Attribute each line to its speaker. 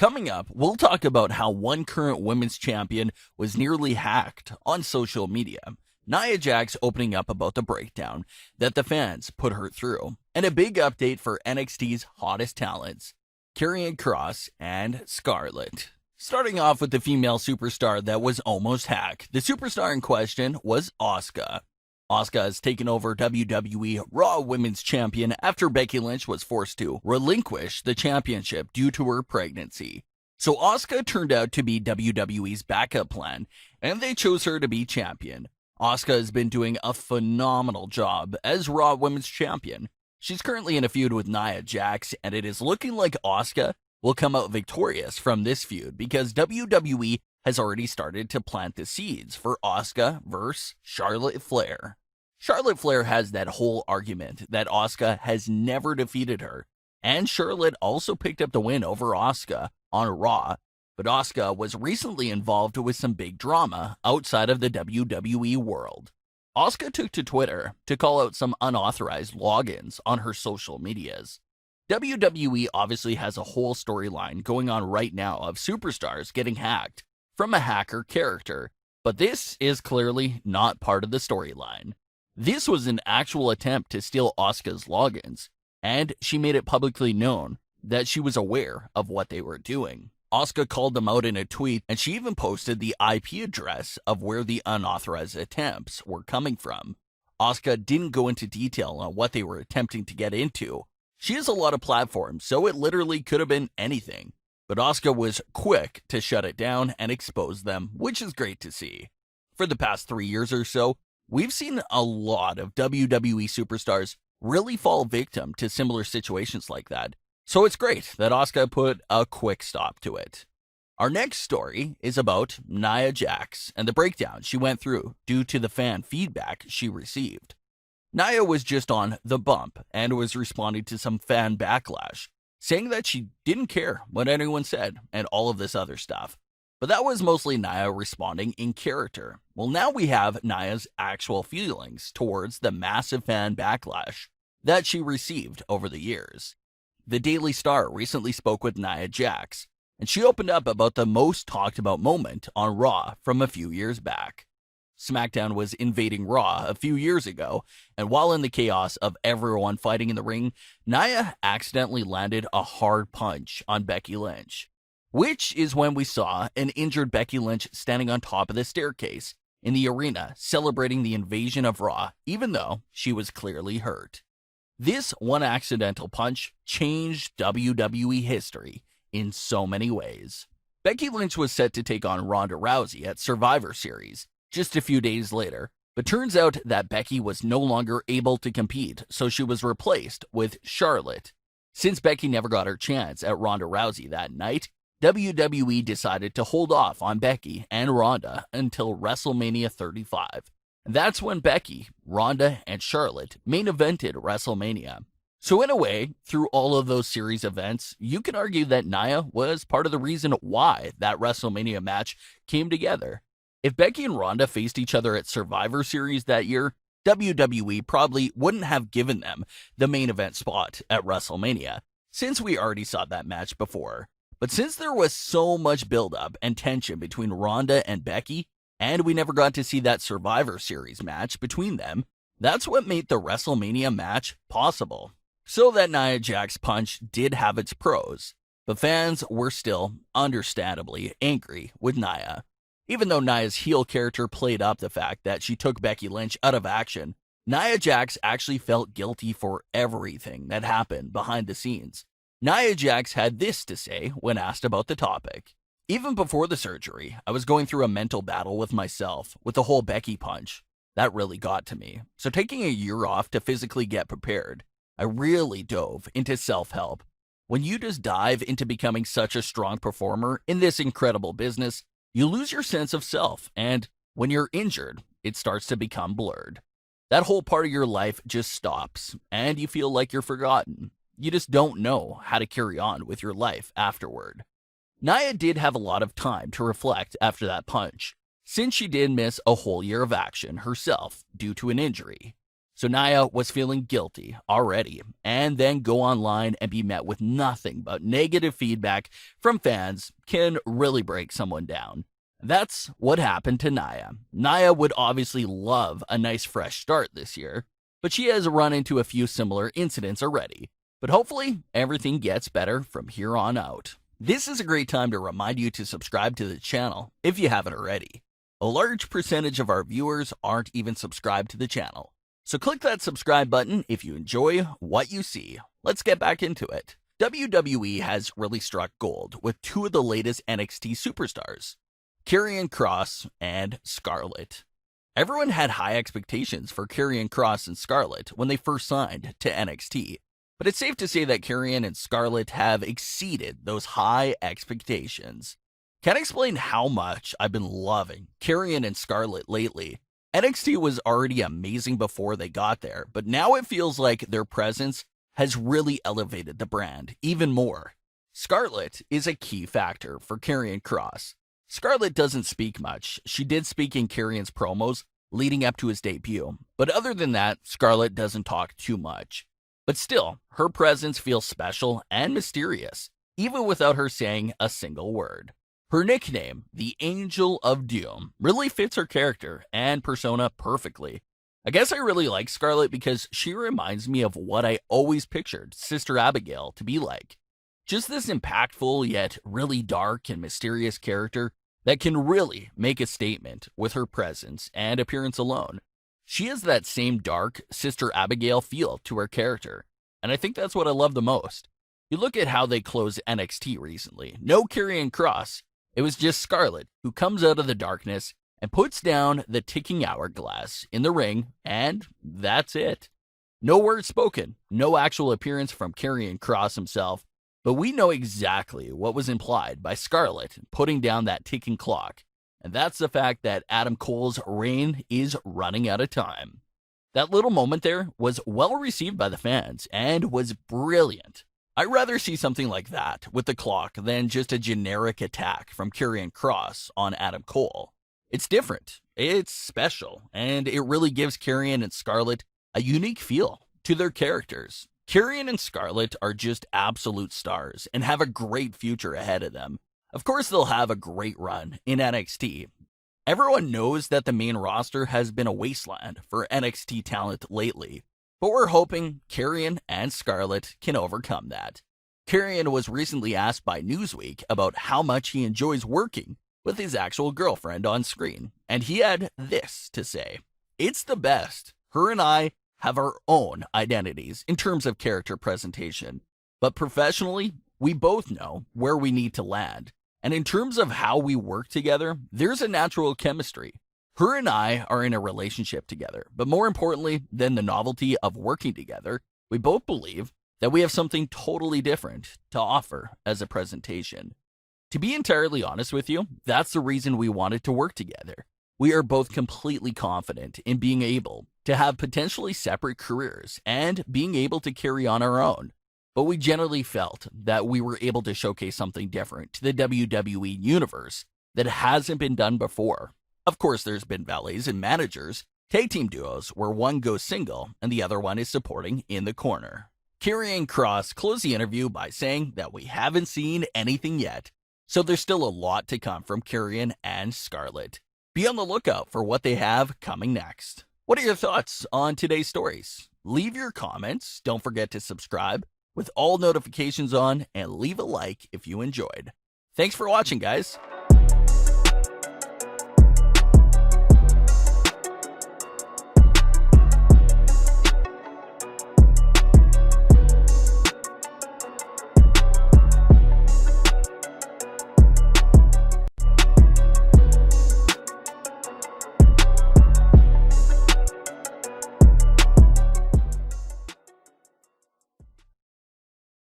Speaker 1: Coming up, we'll talk about how one current women's champion was nearly hacked on social media, Nia Jax opening up about the breakdown that the fans put her through, and a big update for NXT's hottest talents, Karrion Kross and Scarlett. Starting off with the female superstar that was almost hacked, the superstar in question was Asuka. Asuka has taken over WWE Raw Women's Champion after Becky Lynch was forced to relinquish the championship due to her pregnancy. So Asuka turned out to be WWE's backup plan, and they chose her to be champion. Asuka has been doing a phenomenal job as Raw Women's Champion. She's currently in a feud with Nia Jax, and it is looking like Asuka will come out victorious from this feud because WWE has already started to plant the seeds for Asuka versus Charlotte Flair. Charlotte Flair has that whole argument that Asuka has never defeated her, and Charlotte also picked up the win over Asuka on Raw, but Asuka was recently involved with some big drama outside of the WWE world. Asuka took to Twitter to call out some unauthorized logins on her social medias. WWE obviously has a whole storyline going on right now of superstars getting hacked from a hacker character, but this is clearly not part of the storyline. This was an actual attempt to steal Asuka's logins, and she made it publicly known that she was aware of what they were doing. Asuka called them out in a tweet, and she even posted the IP address of where the unauthorized attempts were coming from. Asuka didn't go into detail on what they were attempting to get into. She has a lot of platforms, so it literally could have been anything. But Asuka was quick to shut it down and expose them, which is great to see. For the past 3 years or so, we've seen a lot of WWE superstars really fall victim to similar situations like that. So it's great that Asuka put a quick stop to it. Our next story is about Nia Jax and the breakdown she went through due to the fan feedback she received. Nia was just on the bump and was responding to some fan backlash, saying that she didn't care what anyone said and all of this other stuff. But that was mostly Nia responding in character. Well, now we have Nia's actual feelings towards the massive fan backlash that she received over the years. The Daily Star recently spoke with Nia Jax, and she opened up about the most talked about moment on Raw from a few years back. Smackdown was invading Raw a few years ago, and while in the chaos of everyone fighting in the ring, Nia accidentally landed a hard punch on Becky Lynch, which is when we saw an injured Becky Lynch standing on top of the staircase in the arena celebrating the invasion of Raw, even though she was clearly hurt. This one accidental punch changed WWE history in so many ways. Becky Lynch was set to take on Ronda Rousey at Survivor Series just a few days later, but turns out that Becky was no longer able to compete, so she was replaced with Charlotte. Since Becky never got her chance at Ronda Rousey that night, WWE decided to hold off on Becky and Ronda until WrestleMania 35. And that's when Becky, Ronda, and Charlotte main evented WrestleMania. So in a way, through all of those series events, you can argue that Nia was part of the reason why that WrestleMania match came together. If Becky and Ronda faced each other at Survivor Series that year, WWE probably wouldn't have given them the main event spot at WrestleMania, since we already saw that match before. But since there was so much buildup and tension between Ronda and Becky, and we never got to see that Survivor Series match between them, that's what made the WrestleMania match possible. So that Nia Jax punch did have its pros, but fans were still, understandably, angry with Nia. Even though Nia's heel character played up the fact that she took Becky Lynch out of action, Nia Jax actually felt guilty for everything that happened behind the scenes. Nia Jax had this to say when asked about the topic. Even before the surgery, I was going through a mental battle with myself with the whole Becky punch. That really got to me. So taking a year off to physically get prepared, I really dove into self-help. When you just dive into becoming such a strong performer in this incredible business, you lose your sense of self, and when you're injured, it starts to become blurred. That whole part of your life just stops, and you feel like you're forgotten. You just don't know how to carry on with your life afterward. Nia did have a lot of time to reflect after that punch, since she did miss a whole year of action herself due to an injury. So Nia was feeling guilty already, and then go online and be met with nothing but negative feedback from fans can really break someone down. That's what happened to Nia. Nia would obviously love a nice fresh start this year, but she has run into a few similar incidents already. But hopefully, everything gets better from here on out. This is a great time to remind you to subscribe to the channel if you haven't already. A large percentage of our viewers aren't even subscribed to the channel. So click that subscribe button if you enjoy what you see. Let's get back into it. WWE has really struck gold with two of the latest NXT superstars, Karrion Kross and Scarlett. Everyone had high expectations for Karrion Kross and Scarlett when they first signed to NXT, but it's safe to say that Karrion and Scarlett have exceeded those high expectations. Can't explain how much I've been loving Karrion and Scarlett lately. NXT was already amazing before they got there, but now it feels like their presence has really elevated the brand even more. Scarlett is a key factor for Karrion Kross. Scarlett doesn't speak much. She did speak in Karrion's promos leading up to his debut, but other than that, Scarlett doesn't talk too much. But still, her presence feels special and mysterious, even without her saying a single word. Her nickname, the Angel of Doom, really fits her character and persona perfectly. I guess I really like Scarlett because she reminds me of what I always pictured Sister Abigail to be like. Just this impactful yet really dark and mysterious character that can really make a statement with her presence and appearance alone. She has that same dark Sister Abigail feel to her character, and I think that's what I love the most. You look at how they closed NXT recently. No Karrion Kross. It was just Scarlett who comes out of the darkness and puts down the ticking hourglass in the ring, and that's it. No words spoken, no actual appearance from Karrion Kross himself, but we know exactly what was implied by Scarlett putting down that ticking clock, and that's the fact that Adam Cole's reign is running out of time. That little moment there was well received by the fans and was brilliant. I'd rather see something like that with the clock than just a generic attack from Karrion Kross on Adam Cole. It's different, it's special, and it really gives Karrion and Scarlett a unique feel to their characters. Karrion and Scarlett are just absolute stars and have a great future ahead of them. Of course, they'll have a great run in NXT. Everyone knows that the main roster has been a wasteland for NXT talent lately, but we're hoping Karrion and Scarlett can overcome that. Karrion was recently asked by Newsweek about how much he enjoys working with his actual girlfriend on screen, and he had this to say: "It's the best. Her and I have our own identities in terms of character presentation, but professionally, we both know where we need to land. And in terms of how we work together, there's a natural chemistry. Her and I are in a relationship together, but more importantly than the novelty of working together, we both believe that we have something totally different to offer as a presentation. To be entirely honest with you, that's the reason we wanted to work together. We are both completely confident in being able to have potentially separate careers and being able to carry on our own. But we generally felt that we were able to showcase something different to the WWE universe that hasn't been done before. Of course, there's been valets and managers, tag team duos where one goes single and the other one is supporting in the corner." Karrion Kross closed the interview by saying that we haven't seen anything yet, so there's still a lot to come from Karrion and Scarlett. Be on the lookout for what they have coming next. What are your thoughts on today's stories? Leave your comments, don't forget to subscribe with all notifications on, and leave a like if you enjoyed. Thanks for watching, guys.